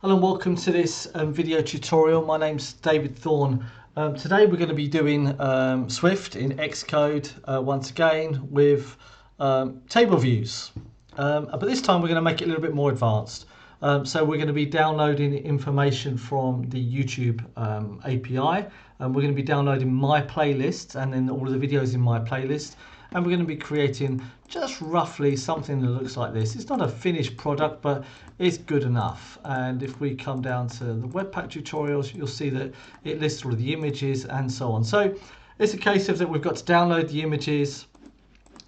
Hello and welcome to this video tutorial. My name's David Thorne. Today we're going to be doing Swift in Xcode once again with table views. But this time we're going to make it a little bit more advanced. So we're going to be downloading information from the YouTube API, and we're going to be downloading my playlist and then all of the videos in my playlist. And we're going to be creating just roughly something that looks like this. It's not a finished product, but it's good enough. And if we come down to the Webpack tutorials, you'll see that it lists all of the images and so on. So it's a case of that we've got to download the images,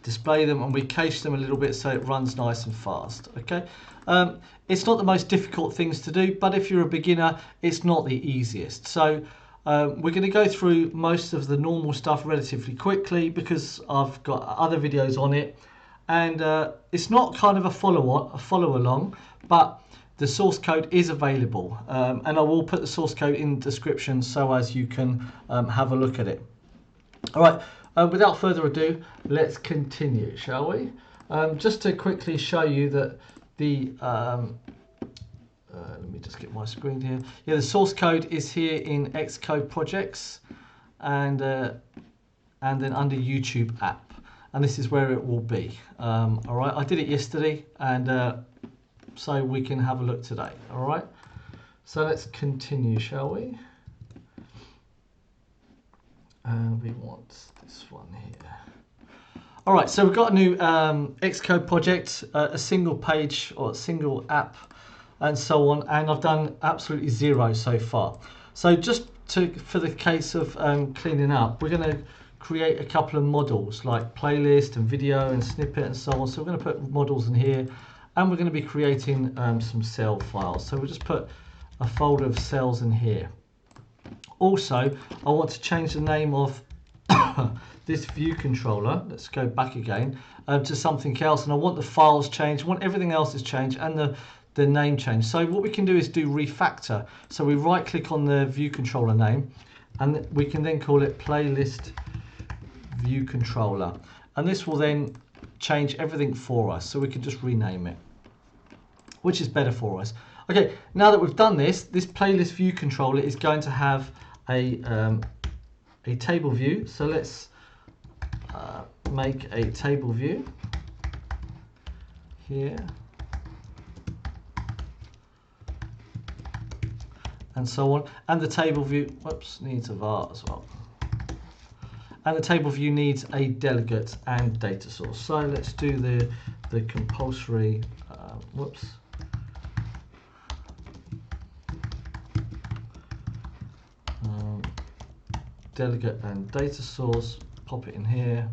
display them, and we cache them a little bit so it runs nice and fast. Okay. It's not the most difficult things to do, but if you're a beginner, it's not the easiest. So we're going to go through most of the normal stuff relatively quickly because I've got other videos on it, and it's not kind of a follow along, but the source code is available, and I will put the source code in the description so as you can have a look at it. All right, without further ado, let's continue, shall we? Just to quickly show you that the let me just get my screen here. Yeah, the source code is here in Xcode projects, and then under YouTube app, and this is where it will be. All right, I did it yesterday, and so we can have a look today. All right, so let's continue, shall we? And we want this one here. All right, so we've got a new Xcode project, a single page or a single app, and so on, and I've done absolutely zero so far. So just for the case of cleaning up, we're going to create a couple of models like playlist and video and snippet and so on. So we're going to put models in here, and we're going to be creating some cell files. So we'll just put a folder of cells in here. Also, I want to change the name of this view controller. Let's go back again to something else, and I want the files changed. I want everything else is changed and the name change. So what we can do is do refactor. So we right click on the view controller name, and we can then call it playlist view controller, and this will then change everything for us. So we can just rename it, which is better for us. Okay, now that we've done this playlist view controller is going to have a table view. So let's make a table view here, and so on. And the table view, whoops, needs a var as well. And the table view needs a delegate and data source. So let's do the compulsory, whoops. Delegate and data source, pop it in here,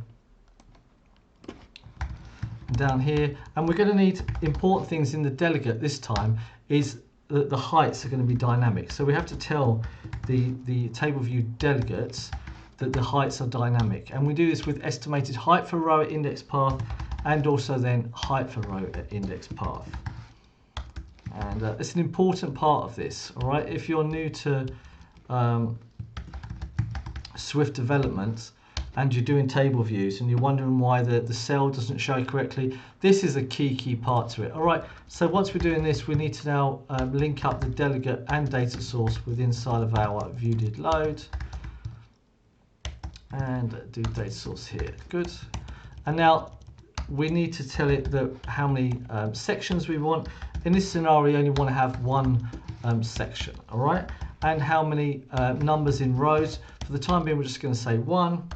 and down here. And we're going to need important things in the delegate this time is that the heights are going to be dynamic. So we have to tell the table view delegates that the heights are dynamic, and we do this with estimated height for row at index path, and also then height for row at index path. And it's an important part of this. All right, if you're new to Swift development and you're doing table views and you're wondering why the cell doesn't show correctly, this is a key part to it. All right, so once we're doing this, we need to now link up the delegate and data source with inside of our view did load, and do data source here. Good. And now we need to tell it that how many sections we want. In this scenario, we only want to have one section. All right, and how many numbers in rows. For the time being, we're just going to say 1.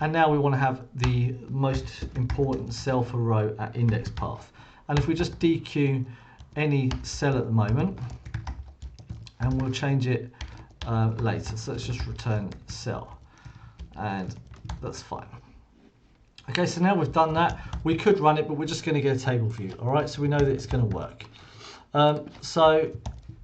And now we want to have the most important cell for row at index path. And if we just dequeue any cell at the moment, and we'll change it later. So let's just return cell, and that's fine. Okay, so now we've done that, we could run it, but we're just going to get a table view. All right, so we know that it's going to work. So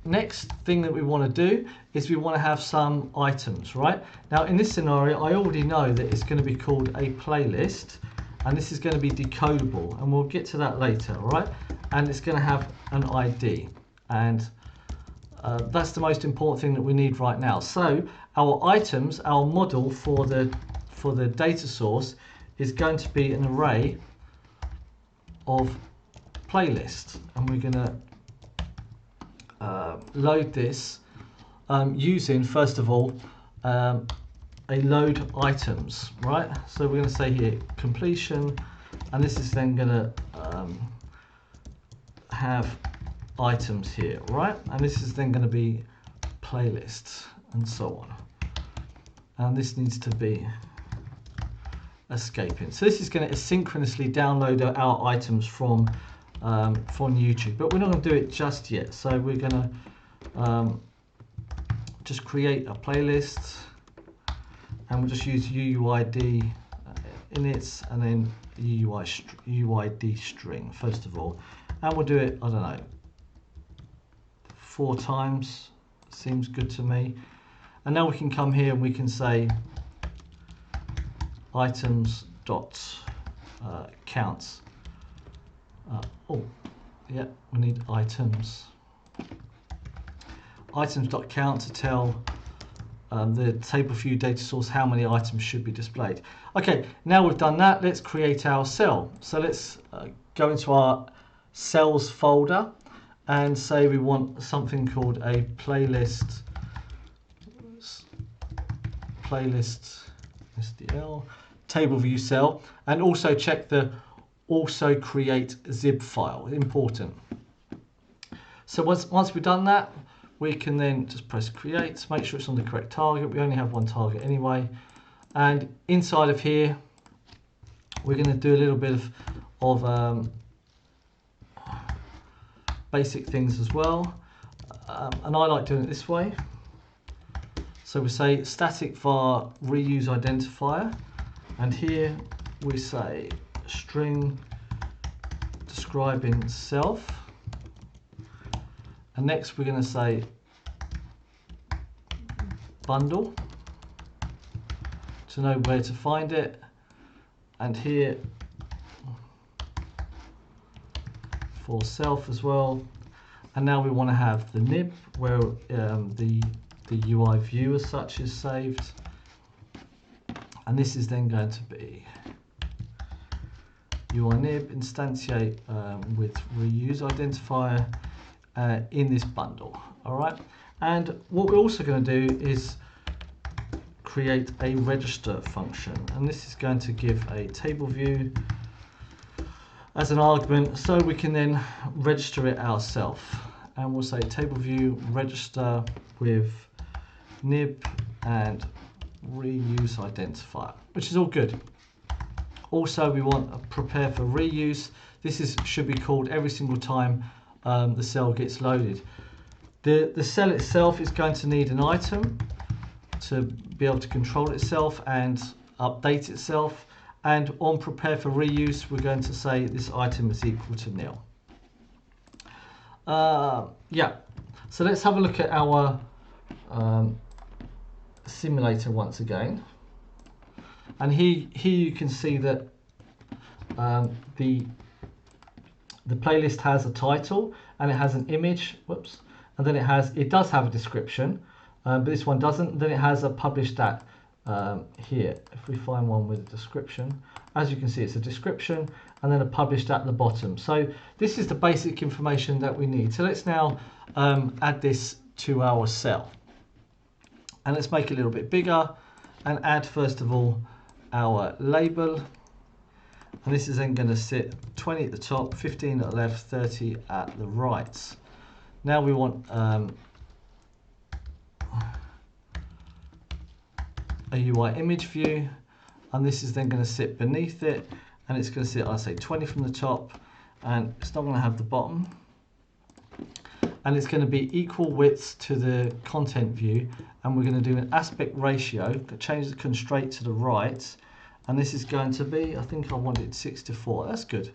next thing that we want to do is we want to have some items, right? Now in this scenario, I already know that it's going to be called a playlist, and this is going to be decodable, and we'll get to that later, all right? And it's going to have an ID, and that's the most important thing that we need right now. So our items, our model for the data source is going to be an array of playlists, and we're going to load this using, first of all, a load items, right? So we're going to say here completion, and this is then going to have items here, right? And this is then going to be playlists and so on. And this needs to be escaping. So this is going to asynchronously download our items from YouTube, but we're not going to do it just yet. So we're going to just create a playlist, and we'll just use UUID inits and then UID string first of all, and we'll do it, I don't know, 4 times. Seems good to me. And now we can come here and we can say items dot counts. Oh, yeah, we need items. Items dot count to tell the TableView data source how many items should be displayed. Okay, now we've done that, let's create our cell. So let's go into our cells folder and say we want something called a playlist SDL TableView cell, and also check the also create zip file, important. So once we've done that, we can then just press create, make sure it's on the correct target. We only have one target anyway, and inside of here we're going to do a little bit of basic things as well, and I like doing it this way. So we say static var reuse identifier, and here we say string describing self, and next we're going to say bundle to know where to find it, and here for self as well. And now we want to have the nib where the UI view as such is saved, and this is then going to be UI nib instantiate with reuse identifier in this bundle. All right, and what we're also going to do is create a register function, and this is going to give a TableView as an argument, so we can then register it ourselves. And we'll say TableView register with nib and reuse identifier, which is all good. Also, we want a prepare for reuse. This should be called every single time the cell gets loaded. The cell itself is going to need an item to be able to control itself and update itself. And on prepare for reuse, we're going to say this item is equal to nil. Yeah, so let's have a look at our simulator once again. And here you can see that the playlist has a title and it has an image, whoops, and then it does have a description, but this one doesn't. Then it has a published at here. If we find one with a description, as you can see, it's a description and then a published at the bottom. So this is the basic information that we need. So let's now add this to our cell, and let's make it a little bit bigger and add first of all our label, and this is then going to sit 20 at the top, 15 at the left, 30 at the right. Now we want a UI image view, and this is then going to sit beneath it, and it's going to sit, I'll say 20 from the top, and it's not going to have the bottom, and it's going to be equal width to the content view, and we're going to do an aspect ratio, change the constraint to the right, and this is going to be, I think I want it 6:4, that's good.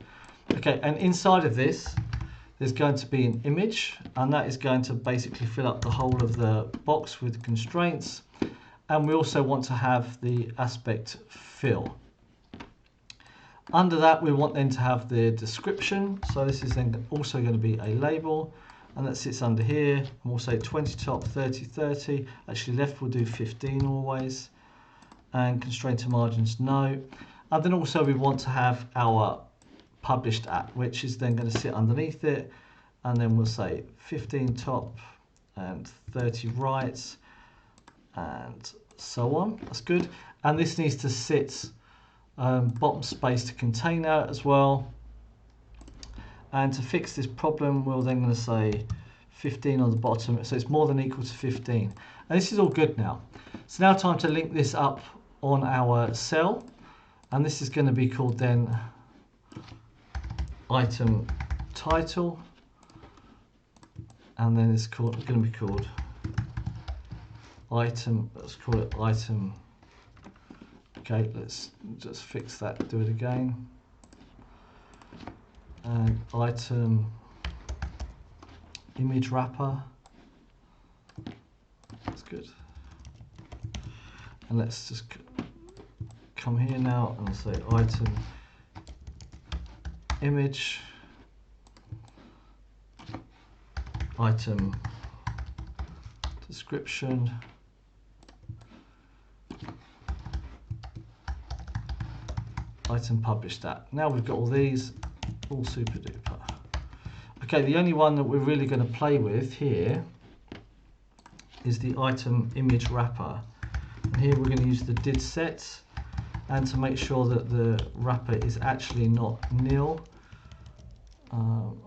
Okay, and inside of this there's going to be an image, and that is going to basically fill up the whole of the box with constraints. And we also want to have the aspect fill. Under that, we want then to have the description. So this is then also going to be a label, and that sits under here. And we'll say 20 top, 30, 30. Actually, left we'll do 15 always. And constraint to margins, no. And then also we want to have our published at, which is then going to sit underneath it. and then we'll say 15 top and 30 right, and so on. That's good. And this needs to sit bottom space to container as well. And to fix this problem, we're then going to say 15 on the bottom, so it's more than equal to 15. And this is all good now. So now time to link this up on our cell, and this is going to be called then item title, and then it's going to be called item. Let's call it item. Okay, let's just fix that. Do it again. And item image wrapper. That's good. And let's just come here now and say item image, item description, item publish that. Now we've got all these, all super duper. Okay, the only one that we're really going to play with here is the item image wrapper. And here we're going to use the did set, and to make sure that the wrapper is actually not nil,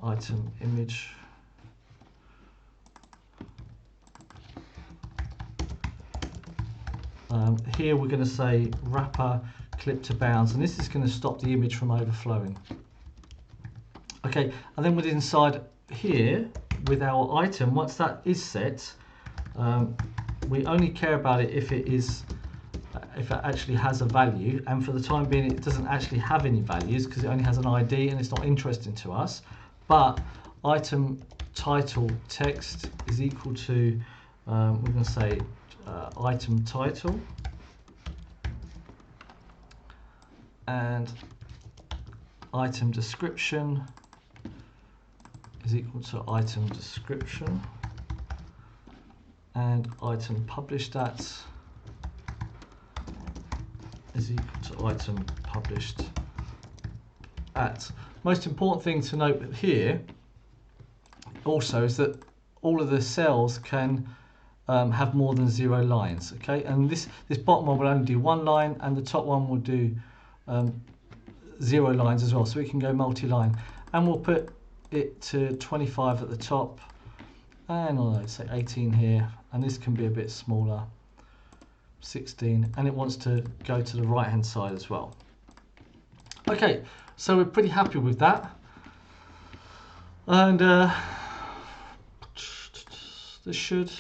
item image here we're going to say wrapper clip to bounds, and this is going to stop the image from overflowing. Okay, and then within inside here with our item, once that is set, we only care about it if it actually has a value, and for the time being it doesn't actually have any values because it only has an ID and it's not interesting to us. But item title text is equal to, we're going to say item title, and item description is equal to item description, and item published at is equal to item published at. Most important thing to note here also is that all of the cells can have more than 0 lines. Okay, and this bottom one will only do 1 line, and the top one will do 0 lines as well, so we can go multi-line, and we'll put it to 25 at the top, and let's say 18 here, and this can be a bit smaller, 16, and it wants to go to the right hand side as well. Okay, so we're pretty happy with that, and this should,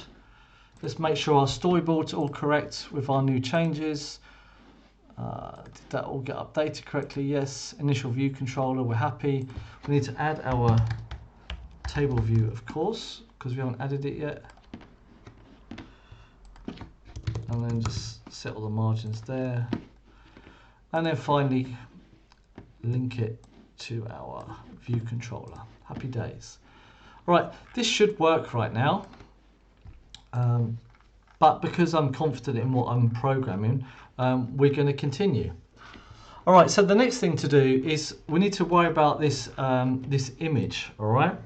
let's make sure our storyboard's all correct with our new changes. Did that all get updated correctly? Yes. Initial view controller, we're happy. We need to add our table view, of course, because we haven't added it yet. And then just set all the margins there. And then finally link it to our view controller. Happy days. All right, this should work right now. But because I'm confident in what I'm programming, we're going to continue. All right, so the next thing to do is we need to worry about this this image, all right?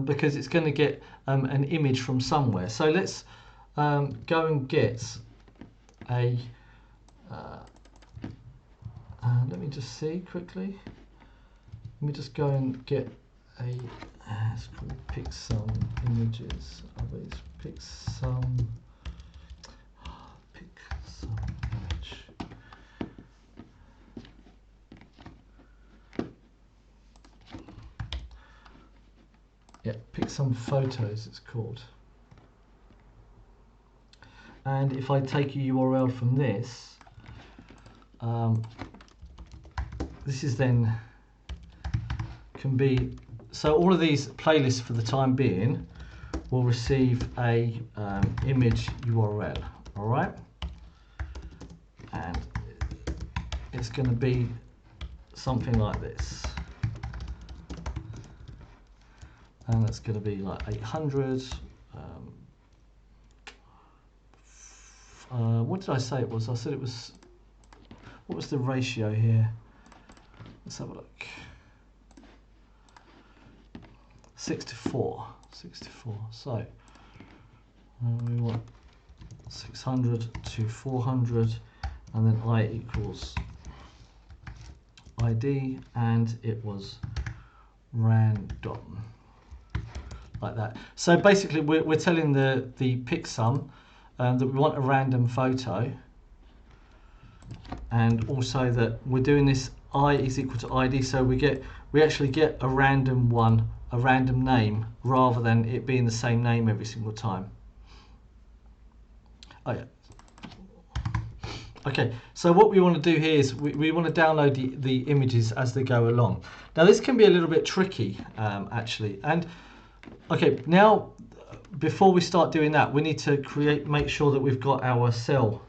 Because it's going to get an image from somewhere. So let's go and get a, let me just see quickly. Let me just go and get a, it's called pick some images. Pick some image. Yeah, pick some photos it's called. And if I take a URL from this, this is then can be, so all of these playlists for the time being will receive a image URL, all right? And it's going to be something like this. And it's going to be like 800. What did I say it was? I said it was, what was the ratio here? Let's have a look. 64. So we want 600 to 400, and then I equals ID, and it was random, like that. So basically we're telling the picsum that we want a random photo, and also that we're doing this I is equal to ID, so we actually get a random one, a random name, rather than it being the same name every single time. Oh yeah. Okay, so what we want to do here is we want to download the images as they go along. Now this can be a little bit tricky actually, and okay, now before we start doing that, we need to make sure that we've got our cell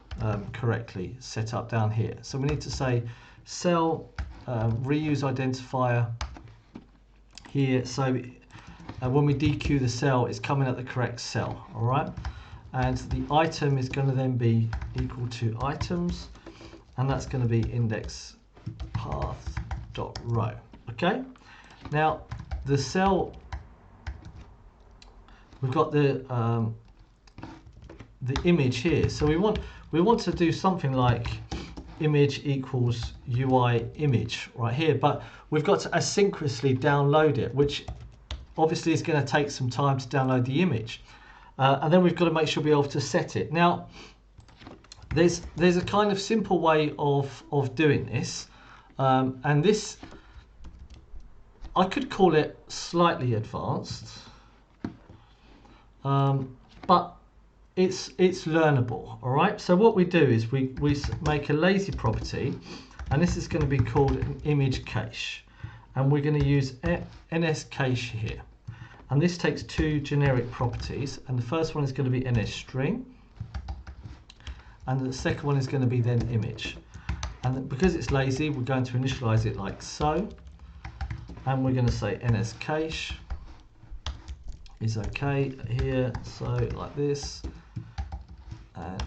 correctly set up down here. So we need to say cell reuse identifier here, so when we dequeue the cell, it's coming at the correct cell, all right? And the item is going to then be equal to items, and that's going to be index path.row. Okay, now the cell, we've got the image here, so we want to do something like image equals UI image right here, but we've got to asynchronously download it, which obviously is going to take some time to download the image. And then we've got to make sure we're able to set it. Now, there's a kind of simple way of doing this, and this, I could call it slightly advanced, but it's learnable. All right. So what we do is we make a lazy property, and this is going to be called an image cache, and we're going to use NSCache here. And this takes two generic properties, and the first one is going to be NSString, and the second one is going to be then image. And because it's lazy, we're going to initialize it like so, and we're going to say NSCache is okay here, so like this, and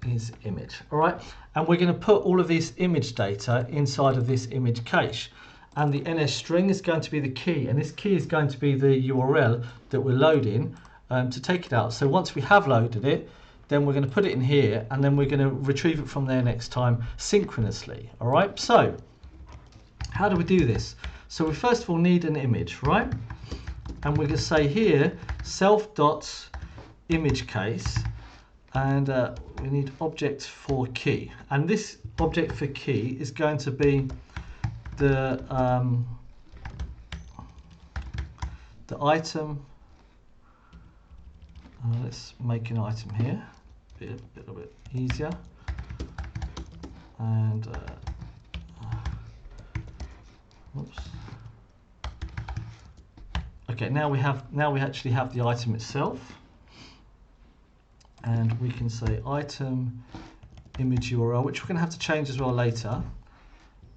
is image. All right, and we're going to put all of this image data inside of this image cache. And the NSString is going to be the key, and this key is going to be the URL that we're loading to take it out. So once we have loaded it, then we're going to put it in here, and then we're going to retrieve it from there next time synchronously. All right, so how do we do this? So we first of all need an image, right? And we're going to say here self.imageCase, and we need object for key, and this object for key is going to be the item. Let's make an item here, a little bit easier, and oops. Okay, now we actually have the item itself, and we can say item image URL, which we're going to have to change as well later.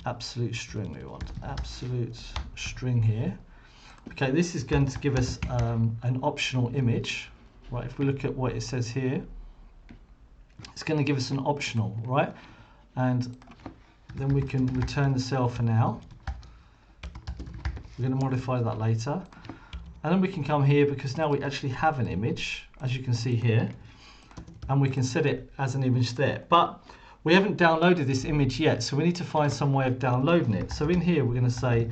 Absolute string, we want absolute string here. Okay, this is going to give us an optional image, right? If we look at what it says here, it's going to give us an optional, right? And then we can return the cell for now. We're going to modify that later, and then we can come here because now we actually have an image, as you can see here, and we can set it as an image there. But we haven't downloaded this image yet, so we need to find some way of downloading it. So in here, we're going to say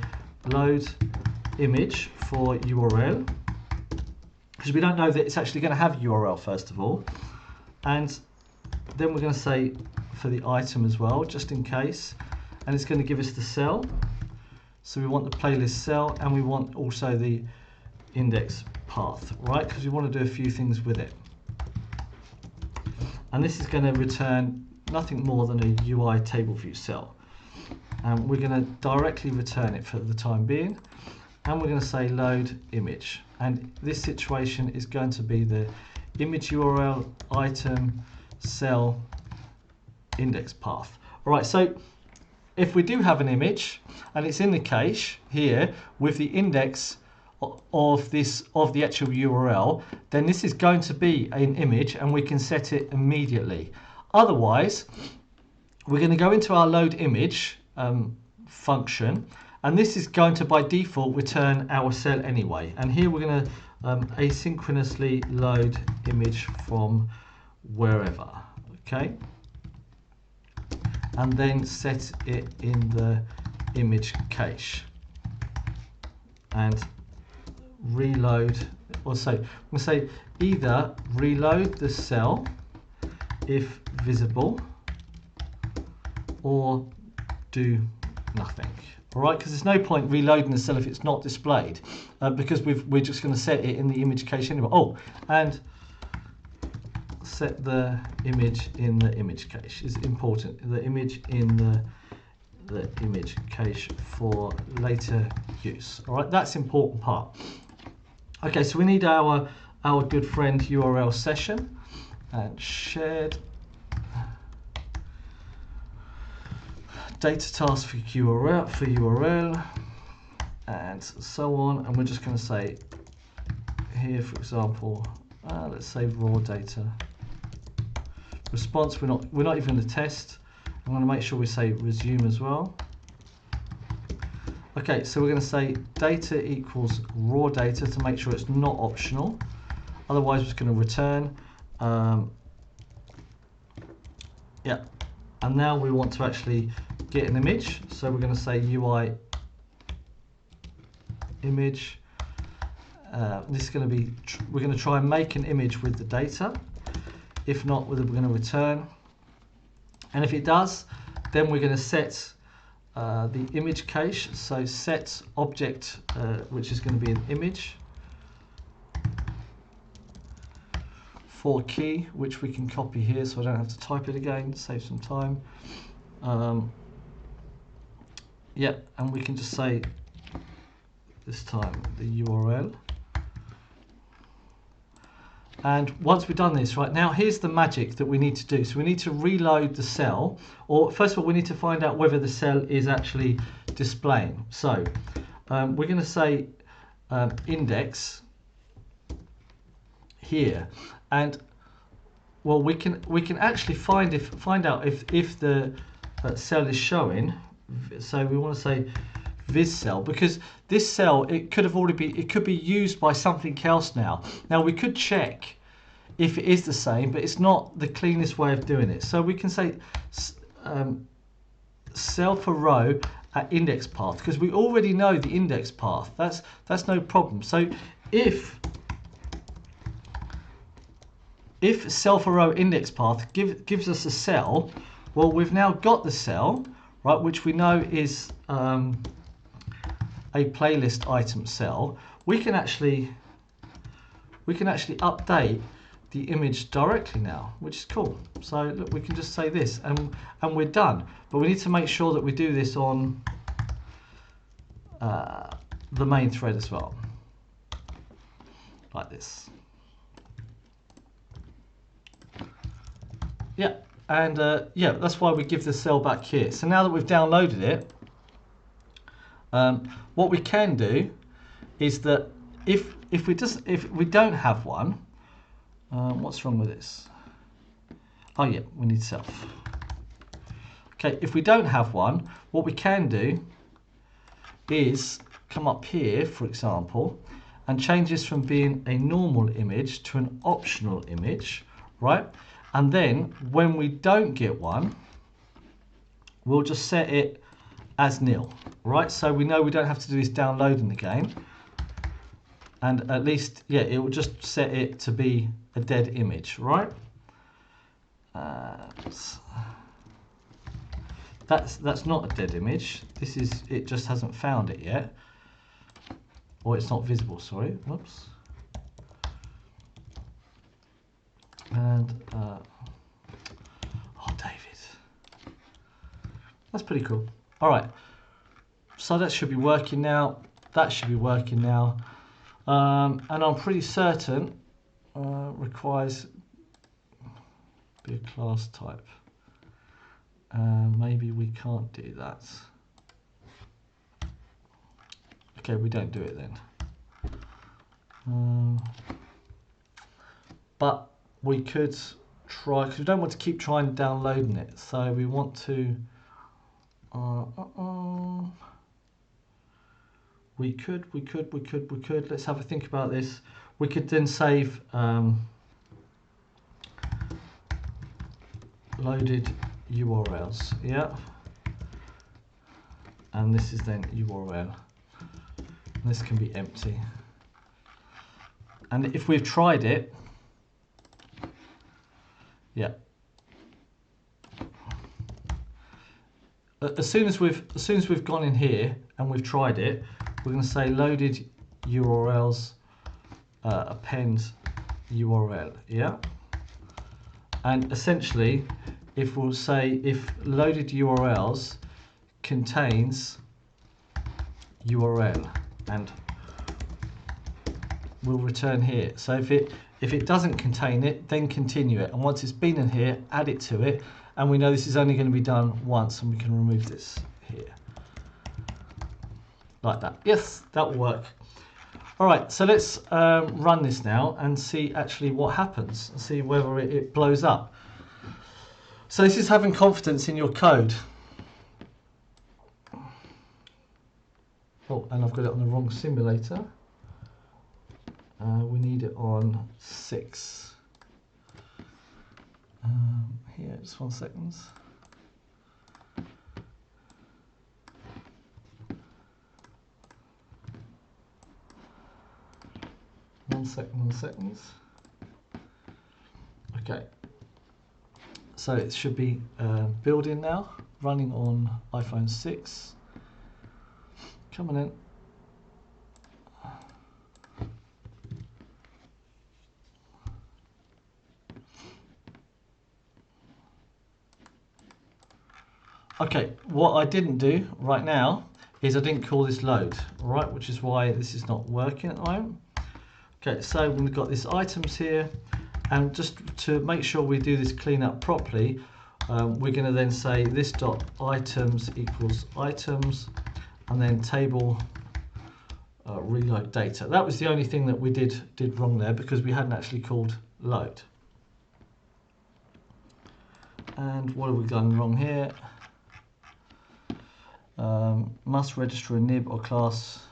load image for URL, because we don't know that it's actually going to have URL first of all. And then we're going to say for the item as well, just in case, and it's going to give us the cell. So we want the playlist cell, and we want also the index path, right? Because we want to do a few things with it. And this is going to return nothing more than a UITableView cell, and we're going to directly return it for the time being, and we're going to say load image, and this situation is going to be the image URL item cell index path. All right, so if we do have an image and it's in the cache here with the index of the actual URL, then this is going to be an image, and we can set it immediately. Otherwise, we're going to go into our load image function, And this is going to by default return our cell anyway. And here we're going to asynchronously load image from wherever, okay? And then set it in the image cache and reload. Also, we'll say either reload the cell if visible or do nothing. All right, because there's no point reloading the cell if it's not displayed, because we're just going to set it in the image cache anyway. Oh, and set the image in the image cache is important. The image in the image cache for later use. All right, that's the important part. Okay, so we need our good friend URLSession and shared data task for URL and so on, and we're just going to say here, for example, let's say raw data response. We're not even going to test. I'm going to make sure we say resume as well. Okay, so we're going to say data equals raw data to make sure it's not optional. Otherwise, we're just going to return. Yeah, and now we want to actually get an image, so we're going to say UI image. This is going to be, we're going to try and make an image with the data. If not, we're going to return. And if it does, then we're going to set the image cache. So set object, which is going to be an image for key, which we can copy here, so I don't have to type it again, save some time. Yeah, and we can just say this time the URL. And once we've done this, right now, here's the magic that we need to do. So we need to reload the cell, or first of all, we need to find out whether the cell is actually displaying. So we're going to say index here, and well, we can actually find out if the cell is showing. So we want to say vis cell, because this cell, it could be used by something else now. Now we could check if it is the same, but it's not the cleanest way of doing it. So we can say cell for row at index path, because we already know the index path. That's no problem. So if cell for row index path gives us a cell, well, we've now got the cell, right, which we know is a playlist item cell. We can actually update the image directly now, which is cool. So look, we can just say this, and we're done. But we need to make sure that we do this on the main thread as well, like this. Yeah, and yeah, that's why we give the cell back here. So now that we've downloaded it, what we can do is that if we don't have one, what's wrong with this? Oh yeah, we need self. Okay, if we don't have one, what we can do is come up here, for example, and change this from being a normal image to an optional image, right? And then when we don't get one, we'll just set it as nil, right? So we know we don't have to do this downloading again. And at least, yeah, it will just set it to be a dead image, right? That's not a dead image. This is, it just hasn't found it yet. Or it's not visible, sorry, whoops. And, oh, David. That's pretty cool. All right, so that should be working now. That should be working now. And I'm pretty certain requires be a class type. Maybe we can't do that. Okay, we don't do it then. But we could try, because we don't want to keep trying downloading it. So we want to we could. Let's have a think about this. We could then save loaded URLs, yeah. And this is then URL. And this can be empty. And if we've tried it, yeah. As soon as we've gone in here and we've tried it, we're going to say loaded URLs append URL, yeah. And essentially, if we'll say if loaded URLs contains URL, and we'll return here. So if it doesn't contain it, then continue it, and once it's been in here, add it to it. And we know this is only going to be done once, and we can remove this here. Like that. Yes, that will work. All right, so let's run this now and see actually what happens, and see whether it blows up. So this is having confidence in your code. Oh, and I've got it on the wrong simulator. We need it on 6. Here, just 1 second. One second. Okay. So it should be building now, running on iPhone 6. Coming in. Okay, what I didn't do right now is I didn't call this load, right, which is why this is not working at the moment. Okay, so we've got these items here, and just to make sure we do this cleanup properly, we're going to then say this dot items equals items, and then table reload data. That was the only thing that we did wrong there, because we hadn't actually called load. And what have we done wrong here? Must register a nib or class.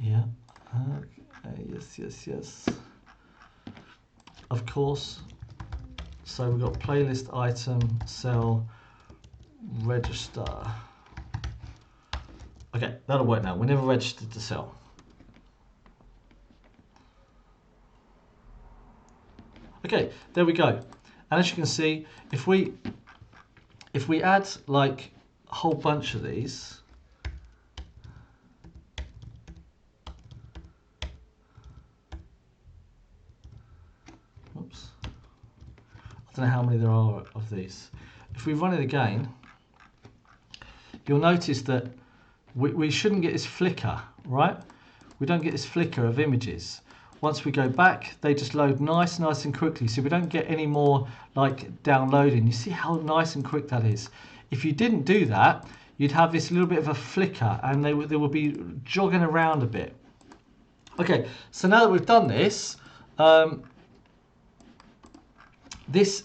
Yeah. Yes. Of course. So we've got playlist item cell register. Okay, that'll work now. We never registered the cell. Okay, there we go. And as you can see, if we add like a whole bunch of these, oops, I don't know how many there are of these. If we run it again, you'll notice that we shouldn't get this flicker, right? We don't get this flicker of images. Once we go back, they just load nice and quickly, so we don't get any more like downloading. You see how nice and quick that is? If you didn't do that, you'd have this little bit of a flicker, and they would be jogging around a bit. Okay, so now that we've done this, this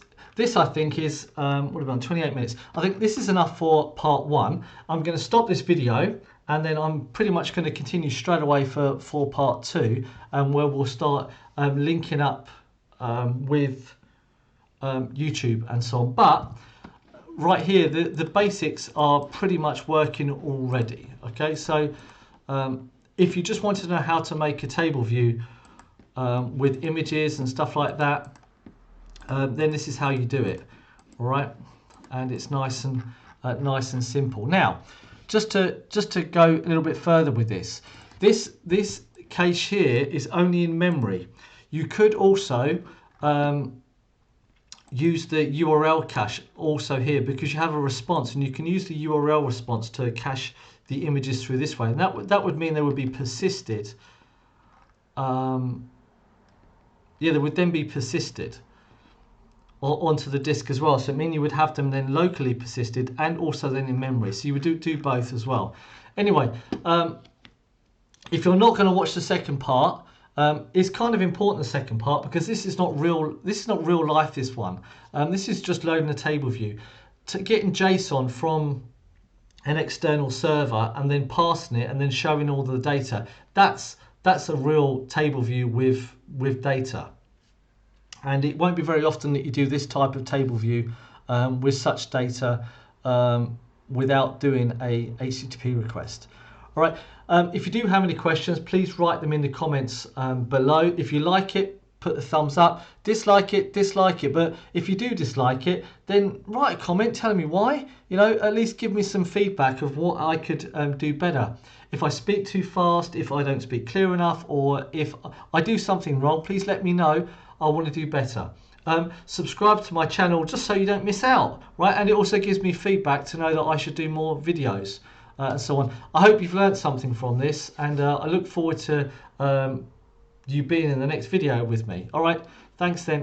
I think is, what have we done, 28 minutes. I think this is enough for part 1. I'm going to stop this video, and then I'm pretty much going to continue straight away for part 2, where we'll start linking up with YouTube and so on. But right here, the basics are pretty much working already. Okay, so if you just wanted to know how to make a table view with images and stuff like that, then this is how you do it. All right, and it's nice and simple. Now, just to go a little bit further with this cache here is only in memory. You could also use the URL cache also here, because you have a response, and you can use the URL response to cache the images through this way, and that would mean they would be persisted. Yeah, they would then be persisted onto the disk as well. So it means you would have them then locally persisted and also then in memory. So you would do both as well. Anyway, if you're not going to watch the second part, it's kind of important, the second part, because this is not real life, this one. This is just loading a table view. To getting JSON from an external server and then passing it and then showing all the data. That's a real table view with data. And it won't be very often that you do this type of table view with such data without doing a HTTP request. All right. If you do have any questions, please write them in the comments below. If you like it, put the thumbs up. Dislike it, dislike it. But if you do dislike it, then write a comment telling me why. You know, at least give me some feedback of what I could do better. If I speak too fast, if I don't speak clear enough, or if I do something wrong, please let me know. I want to do better. Subscribe to my channel just so you don't miss out, right? And it also gives me feedback to know that I should do more videos and so on. I hope you've learned something from this, and I look forward to you being in the next video with me. All right, thanks then.